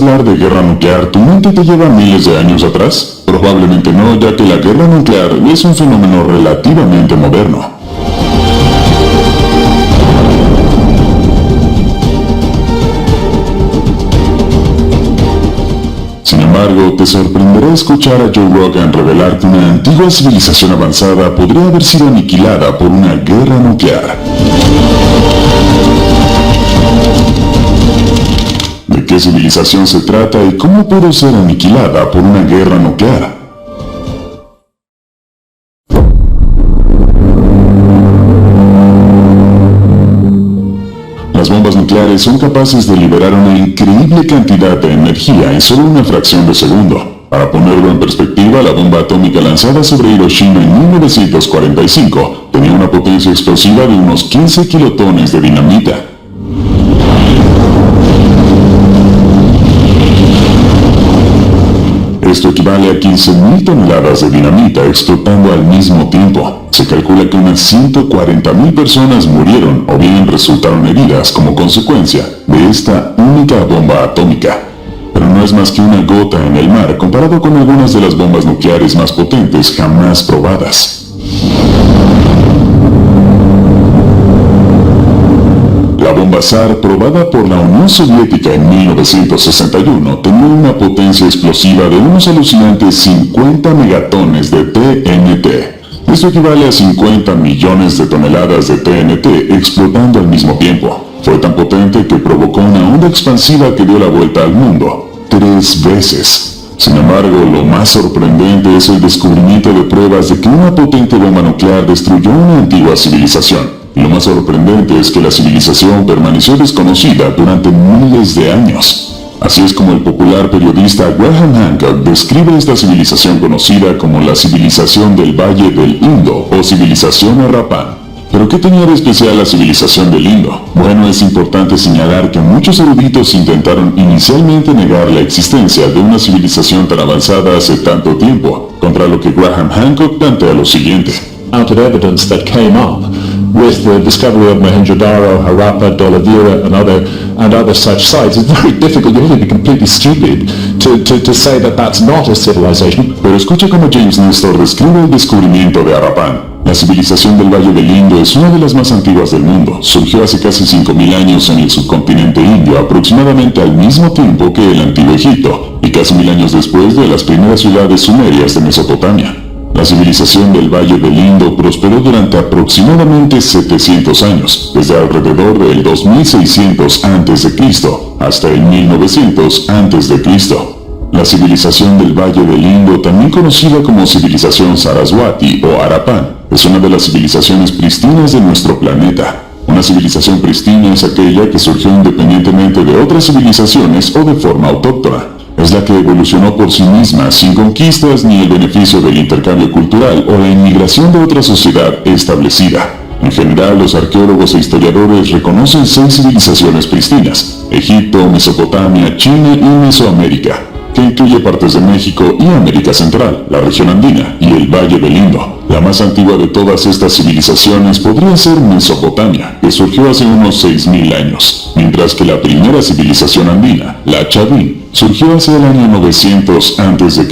hablar de guerra nuclear, ¿tu mente te lleva miles de años atrás? Probablemente no, ya que la guerra nuclear es un fenómeno relativamente moderno. Sin embargo, te sorprenderá escuchar a Joe Rogan revelar que una antigua civilización avanzada podría haber sido aniquilada por una guerra nuclear. ¿De qué civilización se trata y cómo pudo ser aniquilada por una guerra nuclear? Las bombas nucleares son capaces de liberar una increíble cantidad de energía en solo una fracción de segundo. Para ponerlo en perspectiva, la bomba atómica lanzada sobre Hiroshima en 1945 tenía una potencia explosiva de unos 15 kilotones de dinamita. Esto equivale a 15.000 toneladas de dinamita explotando al mismo tiempo. Se calcula que unas 140.000 personas murieron o bien resultaron heridas como consecuencia de esta única bomba atómica. Pero no es más que una gota en el mar comparado con algunas de las bombas nucleares más potentes jamás probadas. La bomba SAR, probada por la Unión Soviética en 1961, tenía una potencia explosiva de unos alucinantes 50 megatones de TNT. Esto equivale a 50 millones de toneladas de TNT explotando al mismo tiempo. Fue tan potente que provocó una onda expansiva que dio la vuelta al mundo 3 veces. Sin embargo, lo más sorprendente es el descubrimiento de pruebas de que una potente bomba nuclear destruyó una antigua civilización. Y lo más sorprendente es que la civilización permaneció desconocida durante miles de años. Así es como el popular periodista Graham Hancock describe esta civilización conocida como la civilización del Valle del Indo o civilización Harappan. ¿Pero qué tenía de especial la civilización del Indo? Bueno, es importante señalar que muchos eruditos intentaron inicialmente negar la existencia de una civilización tan avanzada hace tanto tiempo, contra lo que Graham Hancock plantea lo siguiente. Out of evidence that came up with the discovery of Mohenjo-Daro, Harappa, Dholavira and other such sites, it's very difficult, you have to be completely stupid to say that that's not a civilization. Pero escucha cómo James Nestor describe el descubrimiento de Harappan. La civilización del Valle del Indo es una de las más antiguas del mundo. Surgió hace casi 5.000 años en el subcontinente indio, aproximadamente al mismo tiempo que el antiguo Egipto, y casi 1.000 años después de las primeras ciudades sumerias de Mesopotamia. La civilización del Valle del Indo prosperó durante aproximadamente 700 años, desde alrededor del 2600 a.C. hasta el 1900 a.C. La civilización del Valle del Indo, también conocida como civilización Saraswati o Harappan, es una de las civilizaciones pristinas de nuestro planeta. Una civilización pristina es aquella que surgió independientemente de otras civilizaciones o de forma autóctona. Es la que evolucionó por sí misma, sin conquistas ni el beneficio del intercambio cultural o la inmigración de otra sociedad establecida. En general, los arqueólogos e historiadores reconocen 6 civilizaciones pristinas: Egipto, Mesopotamia, China y Mesoamérica, que incluye partes de México y América Central, la región andina y el Valle del Indo. La más antigua de todas estas civilizaciones podría ser Mesopotamia, que surgió hace unos 6.000 años, mientras que la primera civilización andina, la Chavín, surgió hacia el año 900 a.C.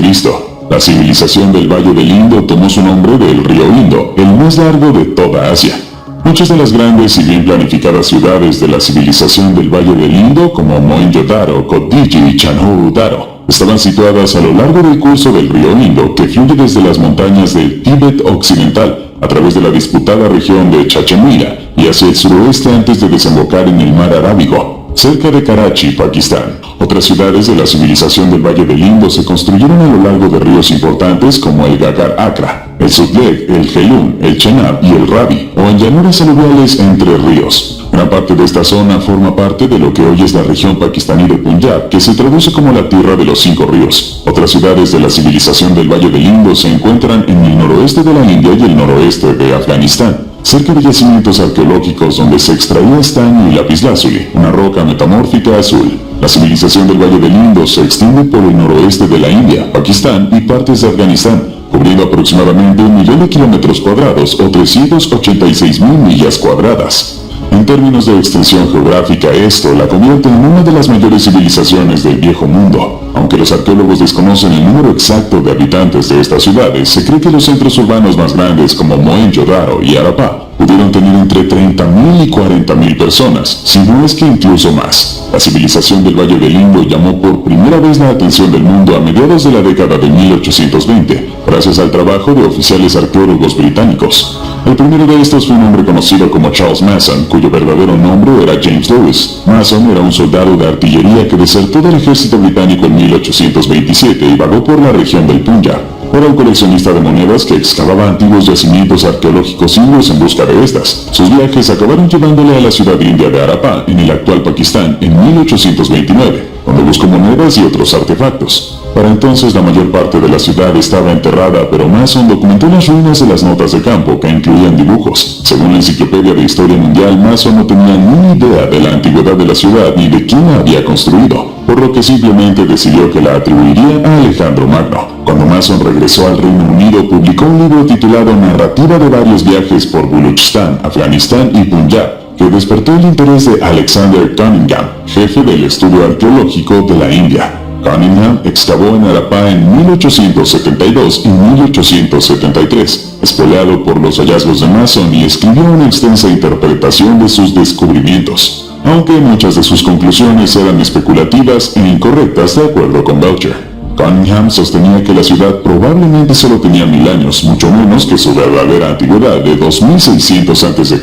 La civilización del Valle del Indo tomó su nombre del río Indo, el más largo de toda Asia. Muchas de las grandes y bien planificadas ciudades de la civilización del Valle del Indo, como Mohenjo-Daro, Kotdiji y Chandhu-Daro, estaban situadas a lo largo del curso del río Indo, que fluye desde las montañas del Tíbet occidental, a través de la disputada región de Cachemira, y hacia el suroeste antes de desembocar en el mar Arábigo, cerca de Karachi, Pakistán. Otras ciudades de la civilización del Valle del Indo se construyeron a lo largo de ríos importantes como el Gagar Akra, el Sutlej, el Jhelum, el Chenab y el Ravi, o en llanuras aluviales entre ríos. Gran parte de esta zona forma parte de lo que hoy es la región pakistaní de Punjab, que se traduce como la tierra de los 5 ríos. Otras ciudades de la civilización del Valle del Indo se encuentran en el noroeste de la India y el noroeste de Afganistán, cerca de yacimientos arqueológicos donde se extraía estaño y lapislázuli, una roca metamórfica azul. La civilización del Valle del Indo se extiende por el noroeste de la India, Pakistán y partes de Afganistán, cubriendo aproximadamente 1.000.000 de kilómetros cuadrados o 386.000 millas cuadradas. En En términos de extensión geográfica, esto la convierte en una de las mayores civilizaciones del Viejo Mundo. Aunque los arqueólogos desconocen el número exacto de habitantes de estas ciudades, se cree que los centros urbanos más grandes como Mohenjo-Daro y Harappa pudieron tener entre 30.000 y 40.000 personas, si no es que incluso más. La civilización del Valle del Indo llamó por primera vez la atención del mundo a mediados de la década de 1820, gracias al trabajo de oficiales arqueólogos británicos. El primero de estos fue un hombre conocido como Charles Mason, cuyo verdadero nombre era James Lewis. Mason era un soldado de artillería que desertó del ejército británico en 1827 y vagó por la región del Punjab. Era un coleccionista de monedas que excavaba antiguos yacimientos arqueológicos indios en busca de estas. Sus viajes acabaron llevándole a la ciudad india de Harappa, en el actual Pakistán, en 1829, donde buscó monedas y otros artefactos. Para entonces la mayor parte de la ciudad estaba enterrada, pero Mason documentó las ruinas de las notas de campo, que incluían dibujos. Según la Enciclopedia de Historia Mundial, Mason no tenía ni idea de la antigüedad de la ciudad ni de quién la había construido, por lo que simplemente decidió que la atribuiría a Alejandro Magno. Cuando Mason regresó al Reino Unido, publicó un libro titulado Narrativa de varios viajes por Baluchistán, Afganistán y Punjab, que despertó el interés de Alexander Cunningham, jefe del estudio arqueológico de la India. Cunningham excavó en Harappa en 1872 y 1873, espoleado por los hallazgos de Mason, y escribió una extensa interpretación de sus descubrimientos, aunque muchas de sus conclusiones eran especulativas e incorrectas de acuerdo con Belcher. Cunningham sostenía que la ciudad probablemente solo tenía 1000 años, mucho menos que su verdadera antigüedad de 2600 a.C.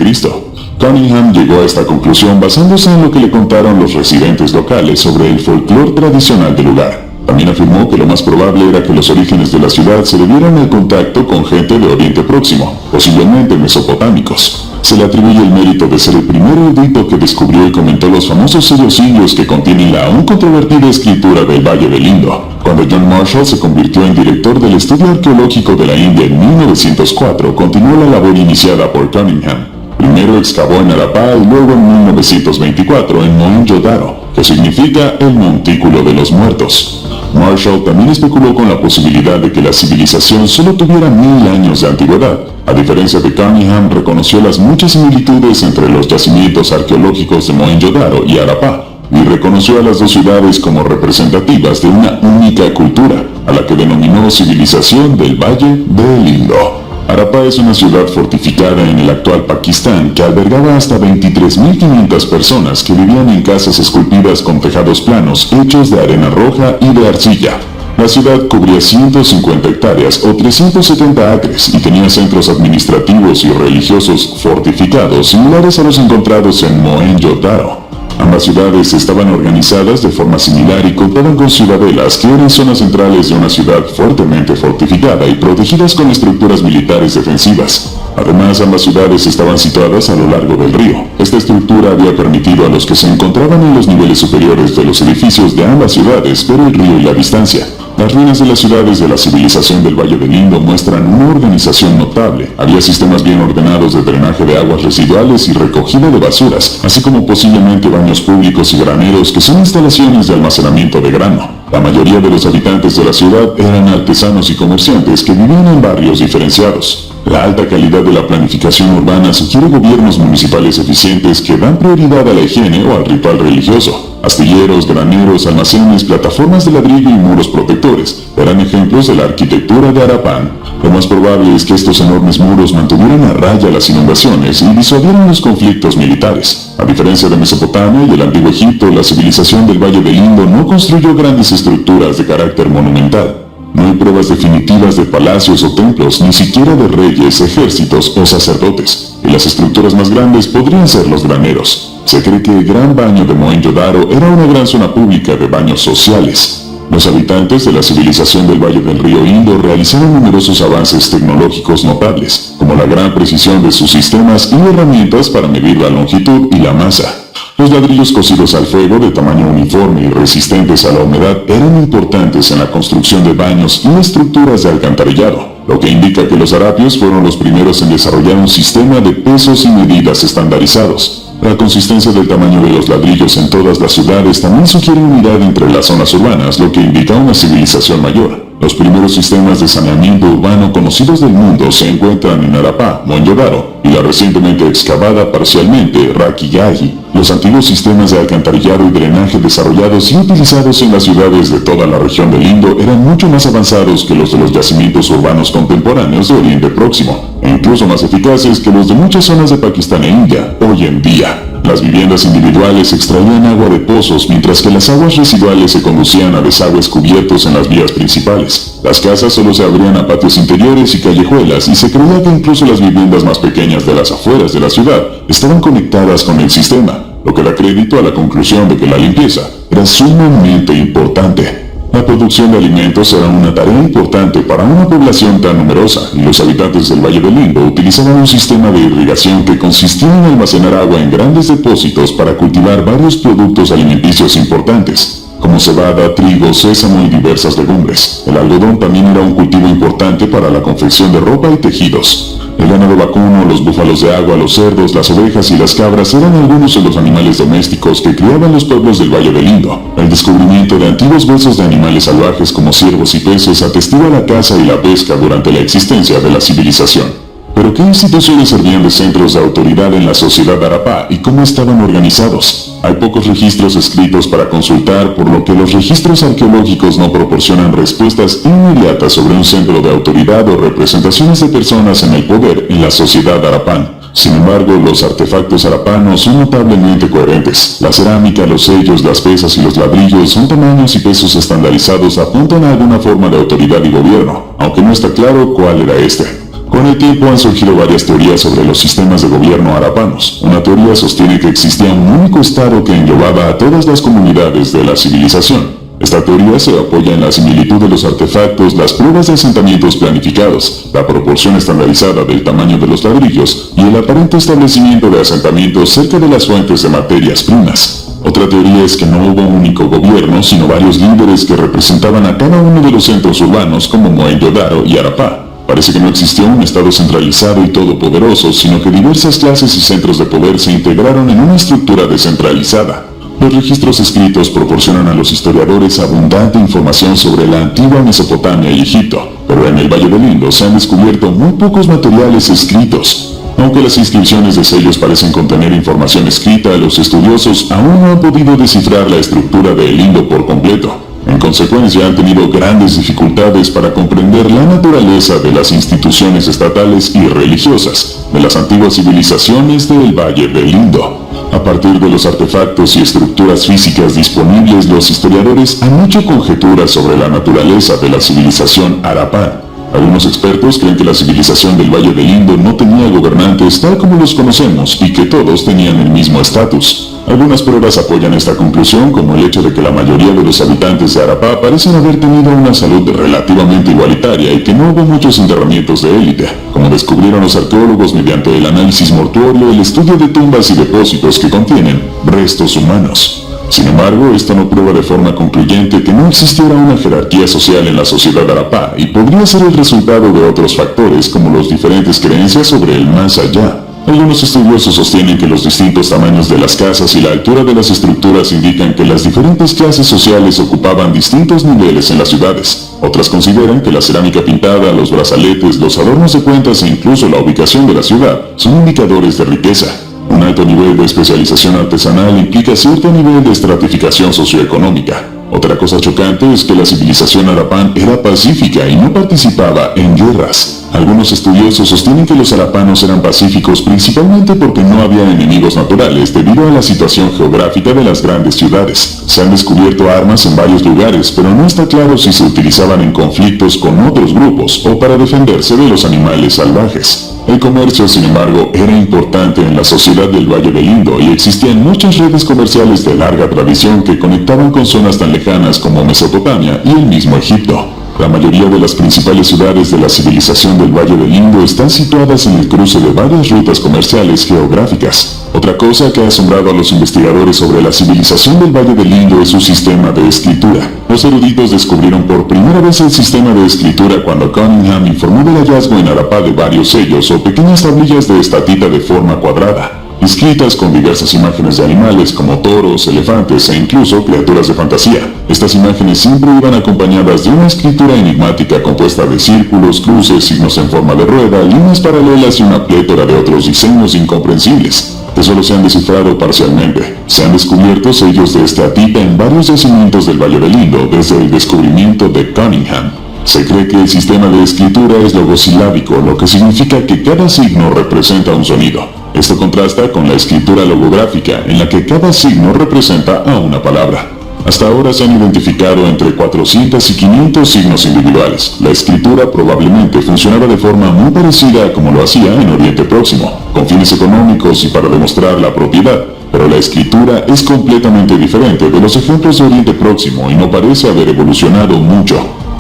Cunningham llegó a esta conclusión basándose en lo que le contaron los residentes locales sobre el folclore tradicional del lugar. También afirmó que lo más probable era que los orígenes de la ciudad se debieran al contacto con gente de Oriente Próximo, posiblemente mesopotámicos. Se le atribuye el mérito de ser el primer erudito que descubrió y comentó los famosos sellos indios que contienen la aún controvertida escritura del Valle del Indo. Cuando John Marshall se convirtió en director del Estudio Arqueológico de la India en 1904, continuó la labor iniciada por Cunningham. Primero excavó en Harappa y luego en 1924 en Mohenjo-Daro, que significa el Montículo de los Muertos. Marshall también especuló con la posibilidad de que la civilización solo tuviera 1000 años de antigüedad. A diferencia de Cunningham, reconoció las muchas similitudes entre los yacimientos arqueológicos de Mohenjo-Daro y Harappa, y reconoció a las dos ciudades como representativas de una única cultura, a la que denominó Civilización del Valle del Indo. Harappa es una ciudad fortificada en el actual Pakistán que albergaba hasta 23.500 personas que vivían en casas esculpidas con tejados planos hechos de arena roja y de arcilla. La ciudad cubría 150 hectáreas o 370 acres y tenía centros administrativos y religiosos fortificados similares a los encontrados en Mohenjo-Daro. Ambas ciudades estaban organizadas de forma similar y contaban con ciudadelas que eran zonas centrales de una ciudad fuertemente fortificada y protegidas con estructuras militares defensivas. Además, ambas ciudades estaban situadas a lo largo del río. Esta estructura había permitido a los que se encontraban en los niveles superiores de los edificios de ambas ciudades ver el río y la distancia. Las ruinas de las ciudades de la civilización del Valle del Indo muestran una organización notable. Había sistemas bien ordenados de drenaje de aguas residuales y recogida de basuras, así como posiblemente baños públicos y graneros que son instalaciones de almacenamiento de grano. La mayoría de los habitantes de la ciudad eran artesanos y comerciantes que vivían en barrios diferenciados. La alta calidad de la planificación urbana sugiere gobiernos municipales eficientes que dan prioridad a la higiene o al ritual religioso. Astilleros, graneros, almacenes, plataformas de ladrillo y muros protectores eran ejemplos de la arquitectura de Harappa. Lo más probable es que estos enormes muros mantuvieran a raya las inundaciones y disuadieran los conflictos militares. A diferencia de Mesopotamia y el antiguo Egipto, la civilización del Valle del Indo no construyó grandes estructuras de carácter monumental. No hay pruebas definitivas de palacios o templos, ni siquiera de reyes, ejércitos o sacerdotes, y las estructuras más grandes podrían ser los graneros. Se cree que el Gran Baño de Mohenjo-Daro era una gran zona pública de baños sociales. Los habitantes de la civilización del Valle del Río Indo realizaron numerosos avances tecnológicos notables, como la gran precisión de sus sistemas y herramientas para medir la longitud y la masa. Los ladrillos cocidos al fuego de tamaño uniforme y resistentes a la humedad eran importantes en la construcción de baños y estructuras de alcantarillado, lo que indica que los harapios fueron los primeros en desarrollar un sistema de pesos y medidas estandarizados. La consistencia del tamaño de los ladrillos en todas las ciudades también sugiere unidad entre las zonas urbanas, lo que indica una civilización mayor. Los Los primeros sistemas de saneamiento urbano conocidos del mundo se encuentran en Harappa, Mohenjo-Daro, y la recientemente excavada parcialmente Rakhigali. Los antiguos sistemas de alcantarillado y drenaje desarrollados y utilizados en las ciudades de toda la región del Indo eran mucho más avanzados que los de los yacimientos urbanos contemporáneos de Oriente Próximo, e incluso más eficaces que los de muchas zonas de Pakistán e India hoy en día. Las viviendas individuales extraían agua de pozos, mientras que las aguas residuales se conducían a desagües cubiertos en las vías principales. Las casas solo se abrían a patios interiores y callejuelas, y se creía que incluso las viviendas más pequeñas de las afueras de la ciudad estaban conectadas con el sistema, lo que da crédito a la conclusión de que la limpieza era sumamente importante. La producción de alimentos era una tarea importante para una población tan numerosa, y los habitantes del Valle del Indo utilizaban un sistema de irrigación que consistía en almacenar agua en grandes depósitos para cultivar varios productos alimenticios importantes, como cebada, trigo, sésamo y diversas legumbres. El algodón también era un cultivo importante para la confección de ropa y tejidos. El ganado vacuno, los búfalos de agua, los cerdos, las ovejas y las cabras eran algunos de los animales domésticos que criaban los pueblos del Valle del Indo. El descubrimiento de antiguos huesos de animales salvajes como ciervos y peces atestigua la caza y la pesca durante la existencia de la civilización. ¿Pero qué instituciones servían de centros de autoridad en la sociedad de Harappa y cómo estaban organizados? Hay pocos registros escritos para consultar, por lo que los registros arqueológicos no proporcionan respuestas inmediatas sobre un centro de autoridad o representaciones de personas en el poder en la sociedad harapán. Sin embargo, los artefactos harapanos son notablemente coherentes. La cerámica, los sellos, las pesas y los ladrillos son tamaños y pesos estandarizados, apuntan a alguna forma de autoridad y gobierno, aunque no está claro cuál era este. Con el tiempo han surgido varias teorías sobre los sistemas de gobierno harapanos. Una teoría sostiene que existía un único estado que englobaba a todas las comunidades de la civilización. Esta teoría se apoya en la similitud de los artefactos, las pruebas de asentamientos planificados, la proporción estandarizada del tamaño de los ladrillos y el aparente establecimiento de asentamientos cerca de las fuentes de materias primas. Otra teoría es que no hubo un único gobierno, sino varios líderes que representaban a cada uno de los centros urbanos como Mohenjo-Daro y Harappa. Parece que no existió un estado centralizado y todopoderoso, sino que diversas clases y centros de poder se integraron en una estructura descentralizada. Los registros escritos proporcionan a los historiadores abundante información sobre la antigua Mesopotamia y Egipto, pero en el Valle del Indo se han descubierto muy pocos materiales escritos. Aunque las inscripciones de sellos parecen contener información escrita, los estudiosos aún no han podido descifrar la estructura del Indo por completo. En consecuencia, han tenido grandes dificultades para comprender la naturaleza de las instituciones estatales y religiosas de las antiguas civilizaciones del Valle del Indo. A partir de los artefactos y estructuras físicas disponibles, los historiadores han hecho conjeturas sobre la naturaleza de la civilización harapán. Algunos expertos creen que la civilización del Valle del Indo no tenía gobernantes tal como los conocemos y que todos tenían el mismo estatus. Algunas pruebas apoyan esta conclusión, como el hecho de que la mayoría de los habitantes de Harappa parecen haber tenido una salud relativamente igualitaria y que no hubo muchos enterramientos de élite, como descubrieron los arqueólogos mediante el análisis mortuorio, el estudio de tumbas y depósitos que contienen restos humanos. Sin embargo, esto no prueba de forma concluyente que no existiera una jerarquía social en la sociedad de Harappa y podría ser el resultado de otros factores como las diferentes creencias sobre el más allá. Algunos estudiosos sostienen que los distintos tamaños de las casas y la altura de las estructuras indican que las diferentes clases sociales ocupaban distintos niveles en las ciudades. Otras consideran que la cerámica pintada, los brazaletes, los adornos de cuentas e incluso la ubicación de la ciudad son indicadores de riqueza. Un alto nivel de especialización artesanal implica cierto nivel de estratificación socioeconómica. Otra cosa chocante es que la civilización harapán era pacífica y no participaba en guerras. Algunos estudiosos sostienen que los harapanos eran pacíficos principalmente porque no había enemigos naturales debido a la situación geográfica de las grandes ciudades. Se han descubierto armas en varios lugares, pero no está claro si se utilizaban en conflictos con otros grupos o para defenderse de los animales salvajes. El comercio, sin embargo, era importante en la sociedad del Valle del Indo y existían muchas redes comerciales de larga tradición que conectaban con zonas tan lejanas como Mesopotamia y el mismo Egipto. La mayoría de las principales ciudades de la civilización del Valle del Indo están situadas en el cruce de varias rutas comerciales geográficas. Otra cosa que ha asombrado a los investigadores sobre la civilización del Valle del Indo es su sistema de escritura. Los eruditos descubrieron por primera vez el sistema de escritura cuando Cunningham informó del hallazgo en Harappa de varios sellos o pequeñas tablillas de estatita de forma cuadrada. escritas con diversas imágenes de animales como toros, elefantes e incluso criaturas de fantasía. Estas imágenes siempre iban acompañadas de una escritura enigmática compuesta de círculos, cruces, signos en forma de rueda, líneas paralelas y una plétora de otros diseños incomprensibles, que solo se han descifrado parcialmente. Se han descubierto sellos de esta tipo en varios yacimientos del Valle del Indo desde el descubrimiento de Cunningham. Se cree que el sistema de escritura es logosilábico, lo que significa que cada signo representa un sonido. Esto contrasta con la escritura logográfica, en la que cada signo representa a una palabra. Hasta ahora se han identificado entre 400 y 500 signos individuales. La escritura probablemente funcionaba de forma muy parecida a como lo hacía en Oriente Próximo, con fines económicos y para demostrar la propiedad, pero la escritura es completamente diferente de los ejemplos de Oriente Próximo y no parece haber evolucionado mucho.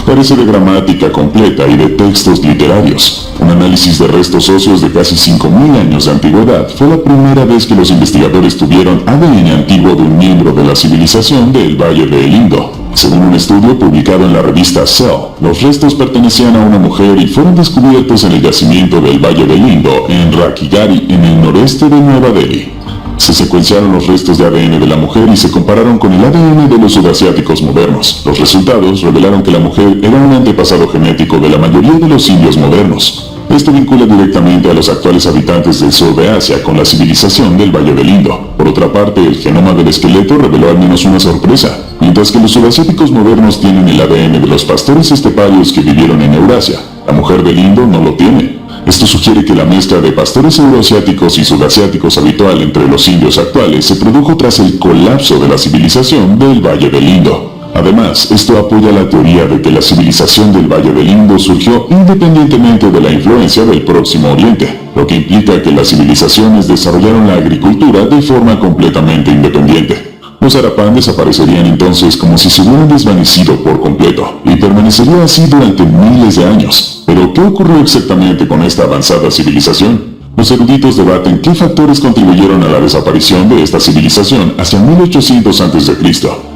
Carece de gramática completa y de textos literarios. Un análisis de restos óseos de casi 5.000 años de antigüedad fue la primera vez que los investigadores tuvieron ADN antiguo de un miembro de la civilización del Valle del Indo. Según un estudio publicado en la revista Cell, los restos pertenecían a una mujer y fueron descubiertos en el yacimiento del Valle del Indo, en Rakhigarhi, en el noreste de Nueva Delhi. Se secuenciaron los restos de ADN de la mujer y se compararon con el ADN de los sudasiáticos modernos. Los resultados revelaron que la mujer era un antepasado genético de la mayoría de los indios modernos. Esto vincula directamente a los actuales habitantes del sur de Asia con la civilización del Valle del Indo. Por otra parte, el genoma del esqueleto reveló al menos una sorpresa. Mientras que los sudasiáticos modernos tienen el ADN de los pastores esteparios que vivieron en Eurasia, la mujer del Indo no lo tiene. Esto sugiere que la mezcla de pastores euroasiáticos y sudasiáticos habitual entre los indios actuales se produjo tras el colapso de la civilización del Valle del Indo. Además, esto apoya la teoría de que la civilización del Valle del Indo surgió independientemente de la influencia del Próximo Oriente, lo que implica que las civilizaciones desarrollaron la agricultura de forma completamente independiente. Los Harappan desaparecerían entonces como si se hubieran desvanecido por completo, y permanecería así durante miles de años. ¿Pero qué ocurrió exactamente con esta avanzada civilización? Los eruditos debaten qué factores contribuyeron a la desaparición de esta civilización hacia 1800 a.C.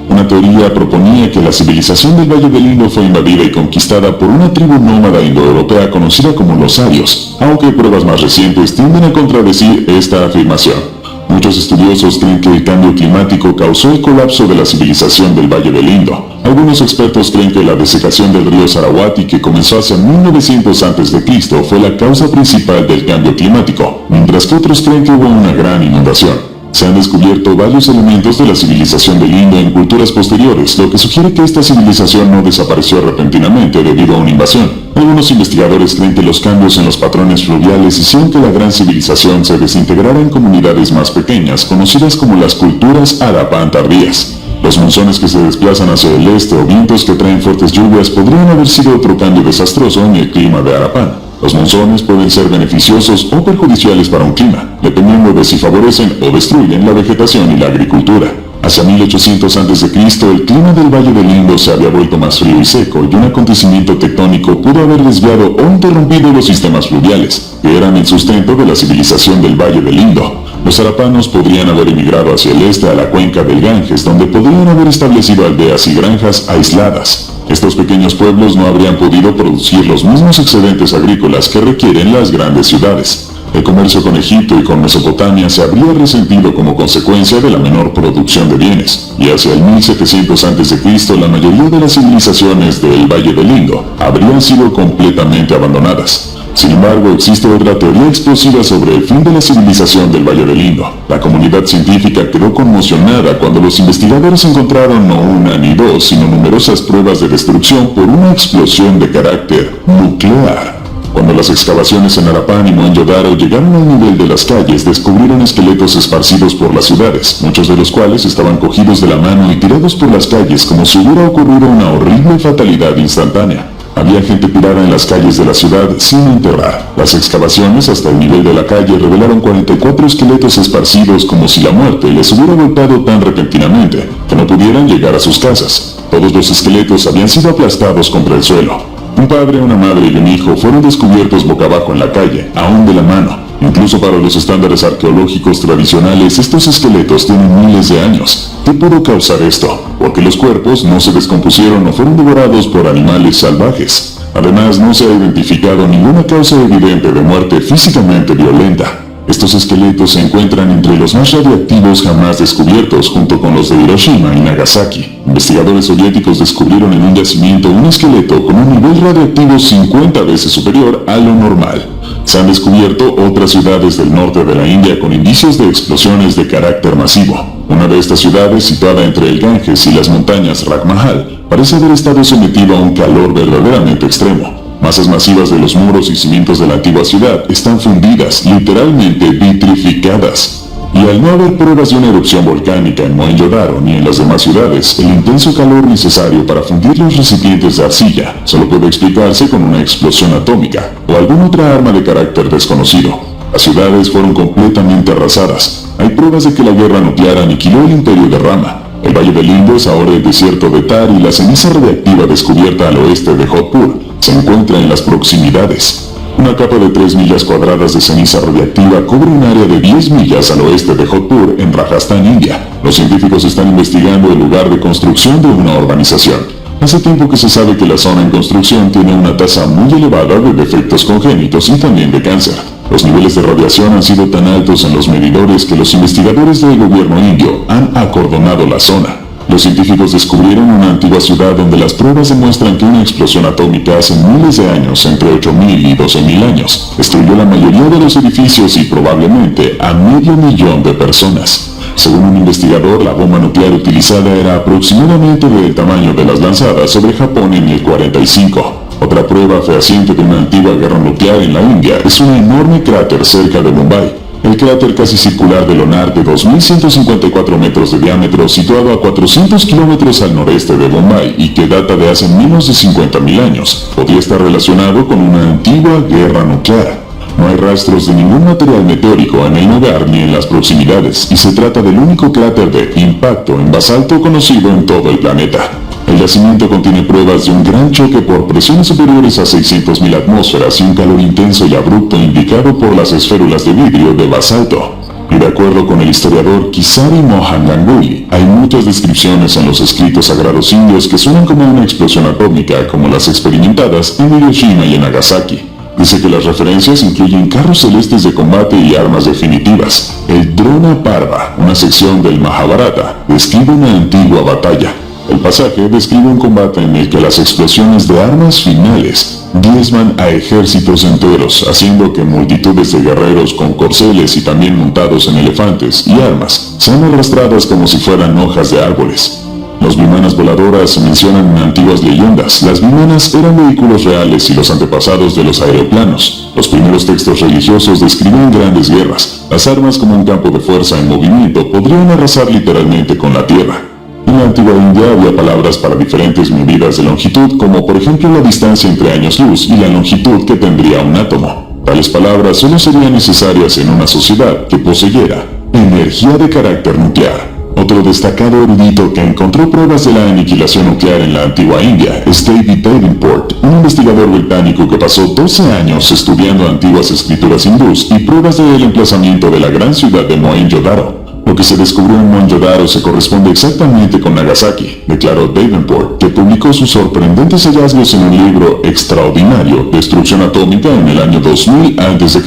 Una teoría proponía que la civilización del Valle del Indo fue invadida y conquistada por una tribu nómada indoeuropea conocida como los arios, aunque pruebas más recientes tienden a contradecir esta afirmación. Muchos estudiosos creen que el cambio climático causó el colapso de la civilización del Valle del Indo. Algunos expertos creen que la desecación del río Sarawati, que comenzó hacia 1900 a.C., fue la causa principal del cambio climático, mientras que otros creen que hubo una gran inundación. Se han descubierto varios elementos de la civilización del Indo en culturas posteriores, lo que sugiere que esta civilización no desapareció repentinamente debido a una invasión. Algunos investigadores creen que los cambios en los patrones fluviales hicieron que la gran civilización se desintegrara en comunidades más pequeñas, conocidas como las culturas Harappan tardías. Los monzones que se desplazan hacia el este o vientos que traen fuertes lluvias podrían haber sido otro cambio desastroso en el clima de Harappan. Los monzones pueden ser beneficiosos o perjudiciales para un clima, dependiendo de si favorecen o destruyen la vegetación y la agricultura. Hacia 1800 a.C., el clima del Valle del Indo se había vuelto más frío y seco, y un acontecimiento tectónico pudo haber desviado o interrumpido los sistemas fluviales, que eran el sustento de la civilización del Valle del Indo. Los harappanos podrían haber emigrado hacia el este a la cuenca del Ganges, donde podrían haber establecido aldeas y granjas aisladas. Estos pequeños pueblos no habrían podido producir los mismos excedentes agrícolas que requieren las grandes ciudades. El comercio con Egipto y con Mesopotamia se habría resentido como consecuencia de la menor producción de bienes, y hacia el 1700 a.C. la mayoría de las civilizaciones del Valle del Indo habrían sido completamente abandonadas. Sin embargo, existe otra teoría explosiva sobre el fin de la civilización del Valle del Indo. La comunidad científica quedó conmocionada cuando los investigadores encontraron no una ni dos, sino numerosas pruebas de destrucción por una explosión de carácter nuclear. Cuando las excavaciones en Harappan y Mohenjo-Daro llegaron al nivel de las calles, descubrieron esqueletos esparcidos por las ciudades, muchos de los cuales estaban cogidos de la mano y tirados por las calles como si hubiera ocurrido una horrible fatalidad instantánea. Había gente tirada en las calles de la ciudad sin enterrar. Las excavaciones hasta el nivel de la calle revelaron 44 esqueletos esparcidos como si la muerte les hubiera golpeado tan repentinamente que no pudieran llegar a sus casas. Todos los esqueletos habían sido aplastados contra el suelo. Un padre, una madre y un hijo fueron descubiertos boca abajo en la calle, aún de la mano. Incluso para los estándares arqueológicos tradicionales, estos esqueletos tienen miles de años. ¿Qué pudo causar esto? Porque los cuerpos no se descompusieron o fueron devorados por animales salvajes. Además, no se ha identificado ninguna causa evidente de muerte físicamente violenta. Estos esqueletos se encuentran entre los más radiactivos jamás descubiertos, junto con los de Hiroshima y Nagasaki. Investigadores soviéticos descubrieron en un yacimiento un esqueleto con un nivel radiactivo 50 veces superior a lo normal. Se han descubierto otras ciudades del norte de la India con indicios de explosiones de carácter masivo. Una de estas ciudades, situada entre el Ganges y las montañas Rajmahal, parece haber estado sometida a un calor verdaderamente extremo. Masas masivas de los muros y cimientos de la antigua ciudad están fundidas, literalmente vitrificadas. Y al no haber pruebas de una erupción volcánica en Mohenjo-Daro ni en las demás ciudades, el intenso calor necesario para fundir los recipientes de arcilla solo puede explicarse con una explosión atómica o alguna otra arma de carácter desconocido. Las ciudades fueron completamente arrasadas. Hay pruebas de que la guerra nuclear aniquiló el imperio de Rama. El Valle del Indo es ahora el desierto de Thar y la ceniza radiactiva descubierta al oeste de Jodhpur se encuentra en las proximidades. Una capa de 3 millas cuadradas de ceniza radiactiva cubre un área de 10 millas al oeste de Jodhpur, en Rajasthan, India. Los científicos están investigando el lugar de construcción de una urbanización. Hace tiempo que se sabe que la zona en construcción tiene una tasa muy elevada de defectos congénitos y también de cáncer. Los niveles de radiación han sido tan altos en los medidores que los investigadores del gobierno indio han acordonado la zona. Los científicos descubrieron una antigua ciudad donde las pruebas demuestran que una explosión atómica hace miles de años, entre 8.000 y 12.000 años, destruyó la mayoría de los edificios y probablemente a 500.000 de personas. Según un investigador, la bomba nuclear utilizada era aproximadamente del tamaño de las lanzadas sobre Japón en el 45. Otra prueba fehaciente de una antigua guerra nuclear en la India es un enorme cráter cerca de Mumbai. El cráter casi circular de Lonar, de 2.154 metros de diámetro, situado a 400 kilómetros al noreste de Bombay y que data de hace menos de 50.000 años, podría estar relacionado con una antigua guerra nuclear. No hay rastros de ningún material meteórico en el lugar ni en las proximidades, y se trata del único cráter de impacto en basalto conocido en todo el planeta. El yacimiento contiene pruebas de un gran choque por presiones superiores a 600.000 atmósferas y un calor intenso y abrupto indicado por las esférulas de vidrio de basalto. Y de acuerdo con el historiador Kisari Mohan Ganguly, hay muchas descripciones en los escritos sagrados indios que suenan como una explosión atómica, como las experimentadas en Hiroshima y en Nagasaki. Dice que las referencias incluyen carros celestes de combate y armas definitivas. El Drona Parva, una sección del Mahabharata, describe una antigua batalla. El pasaje describe un combate en el que las explosiones de armas finales diezman a ejércitos enteros, haciendo que multitudes de guerreros con corceles y también montados en elefantes y armas sean arrastradas como si fueran hojas de árboles. Los vimanas voladoras se mencionan en antiguas leyendas. Las vimanas eran vehículos reales y los antepasados de los aeroplanos. Los primeros textos religiosos describen grandes guerras. Las armas, como un campo de fuerza en movimiento, podrían arrasar literalmente con la tierra. En la antigua India había palabras para diferentes medidas de longitud, como por ejemplo la distancia entre años luz y la longitud que tendría un átomo. Tales palabras solo serían necesarias en una sociedad que poseyera energía de carácter nuclear. Otro destacado erudito que encontró pruebas de la aniquilación nuclear en la antigua India es David Davenport, un investigador británico que pasó 12 años estudiando antiguas escrituras hindús y pruebas del emplazamiento de la gran ciudad de Mohenjo-Daro. Lo que se descubrió en Mohenjo-Daro se corresponde exactamente con Nagasaki, declaró Davenport, que publicó sus sorprendentes hallazgos en un libro extraordinario, Destrucción Atómica, en el año 2000 a.C.,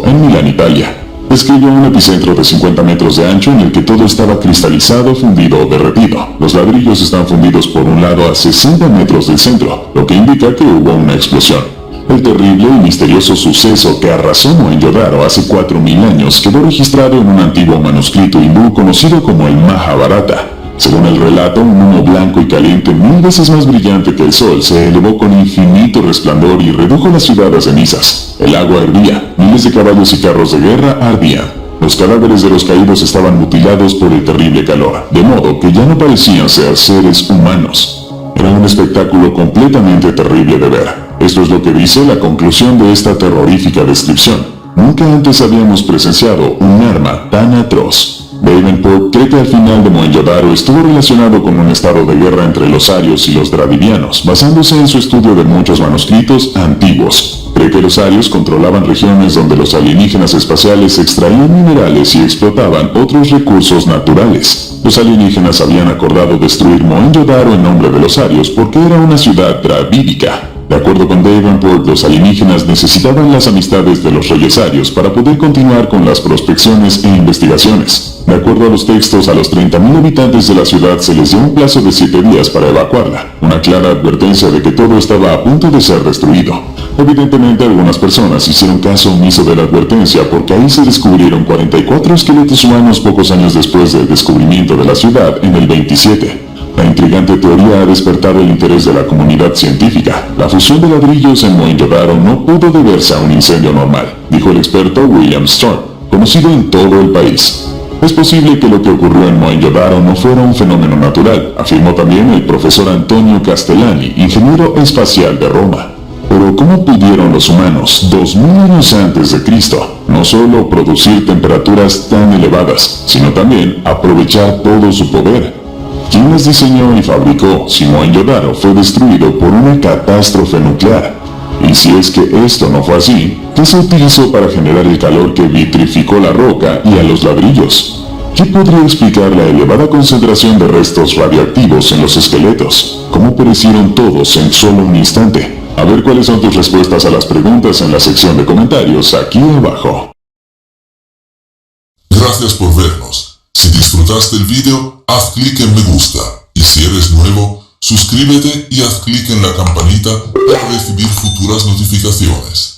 en Milán, Italia. Describió un epicentro de 50 metros de ancho en el que todo estaba cristalizado, fundido o derretido. Los ladrillos están fundidos por un lado a 60 metros del centro, lo que indica que hubo una explosión. El terrible y misterioso suceso que arrasó Mohenjo-Daro hace 4.000 años quedó registrado en un antiguo manuscrito hindú conocido como el Mahabharata. Según el relato, un humo blanco y caliente 1000 veces más brillante que el sol se elevó con infinito resplandor y redujo la ciudad a cenizas. El agua hervía, miles de caballos y carros de guerra ardían. Los cadáveres de los caídos estaban mutilados por el terrible calor, de modo que ya no parecían ser seres humanos. Era un espectáculo completamente terrible de ver. Esto es lo que dice la conclusión de esta terrorífica descripción. Nunca antes habíamos presenciado un arma tan atroz. Davenport cree que al final de Mohenjo-Daro estuvo relacionado con un estado de guerra entre los arios y los dravidianos, basándose en su estudio de muchos manuscritos antiguos. Cree que los arios controlaban regiones donde los alienígenas espaciales extraían minerales y explotaban otros recursos naturales. Los alienígenas habían acordado destruir Mohenjo-Daro en nombre de los arios porque era una ciudad dravídica. De acuerdo con Davenport, los alienígenas necesitaban las amistades de los reyes arios para poder continuar con las prospecciones e investigaciones. De acuerdo a los textos, a los 30.000 habitantes de la ciudad se les dio un plazo de 7 días para evacuarla, una clara advertencia de que todo estaba a punto de ser destruido. Evidentemente, algunas personas hicieron caso omiso de la advertencia porque ahí se descubrieron 44 esqueletos humanos pocos años después del descubrimiento de la ciudad en el 27. La intrigante teoría ha despertado el interés de la comunidad científica. La fusión de ladrillos en Mohenjo-Daro no pudo deberse a un incendio normal, dijo el experto William Storm, conocido en todo el país. Es posible que lo que ocurrió en Mohenjo-Daro no fuera un fenómeno natural, afirmó también el profesor Antonio Castellani, ingeniero espacial de Roma. Pero ¿cómo pudieron los humanos, 2000 años antes de Cristo, no solo producir temperaturas tan elevadas, sino también aprovechar todo su poder? ¿Quién las diseñó y fabricó si Mohenjo-Daro fue destruido por una catástrofe nuclear? Y si es que esto no fue así, ¿qué se utilizó para generar el calor que vitrificó la roca y a los ladrillos? ¿Qué podría explicar la elevada concentración de restos radioactivos en los esqueletos? ¿Cómo perecieron todos en solo un instante? A ver cuáles son tus respuestas a las preguntas en la sección de comentarios aquí abajo. Gracias por vernos. Si disfrutaste el video, haz clic en me gusta. Y si eres nuevo, suscríbete y haz clic en la campanita para recibir futuras notificaciones.